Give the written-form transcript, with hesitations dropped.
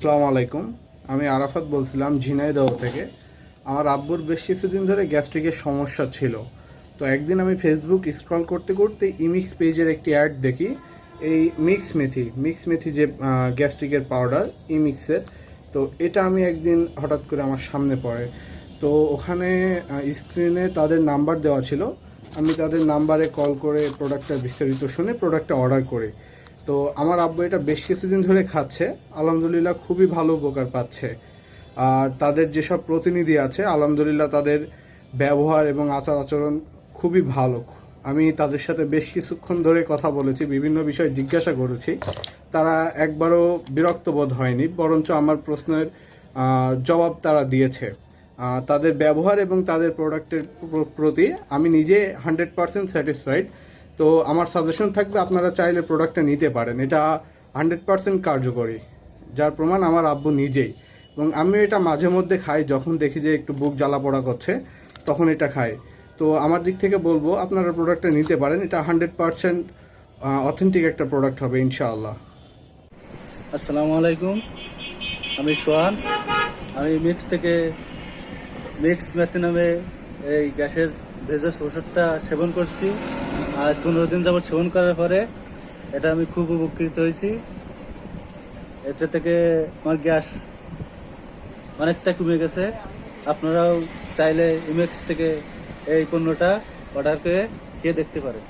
আসসালামু আলাইকুম। আমি আরাফাত বলছিলাম ঝিনাইদহ থেকে। আমার আব্বুর বেশ কিছুদিন ধরে গ্যাস্ট্রিকের সমস্যা ছিল। তো একদিন আমি ফেসবুক স্ক্রল করতে করতে ইমিক্স পেজের একটি অ্যাড দেখি। এই মিক্স মেথি যে গ্যাস্ট্রিকের পাউডার ইমিক্সের। তো এটা আমি একদিন হঠাৎ করে আমার সামনে পড়ে। তো ওখানে স্ক্রিনে তাদের নাম্বার দেওয়া ছিল। আমি তাদের নাম্বারে কল করে প্রোডাক্টটা বিস্তারিত শুনে প্রোডাক্টটা অর্ডার করি। তো আমার আব্বু এটা বেশ কিছুদিন ধরে খাচ্ছে, আলহামদুলিল্লাহ খুবই ভালো উপকার পাচ্ছে। আর তাদের যেসব প্রতিনিধি আছে আলহামদুলিল্লাহ তাদের ব্যবহার এবং আচার আচরণ খুবই ভালো। আমি তাদের সাথে বেশ কিছুক্ষণ ধরে কথা বলেছি, বিভিন্ন বিষয় জিজ্ঞাসা করেছি। তারা একবারও বিরক্ত বোধ হয়নি, বরঞ্চ আমার প্রশ্নের জবাব তারা দিয়েছে। তাদের ব্যবহার এবং তাদের প্রোডাক্টের প্রতি আমি নিজে 100% স্যাটিসফাইড। তো আমার সাজেশন থাকবে আপনারা চাইলে প্রোডাক্টটা নিতে পারেন। এটা 100% কার্যকরী, যার প্রমাণ আমার আব্বু নিজেই। এবং আমি এটা মাঝে মধ্যে খাই, যখন দেখি যে একটু বুক জ্বালা পোড়া করছে তখন এটা খাই। তো আমার দিক থেকে বলবো আপনারা প্রোডাক্টটা নিতে পারেন। এটা 100% অথেন্টিক একটা প্রোডাক্ট হবে ইনশাআল্লাহ। আসসালামু আলাইকুম, আমি সোহান। আমি মিক্স মেথি নামে এই গ্যাসের ভেষজ ওষুধটা সেবন করছি। আজ 15 দিন যাবত সেবন করার পরে এটা আমি খুব উপকৃত হয়েছি। এটা থেকে আমার গ্যাস অনেকটা কমে গেছে। আপনারাও চাইলে ইমেক্স থেকে এই পণ্যটা অর্ডার করে খেয়ে দেখতে পারেন।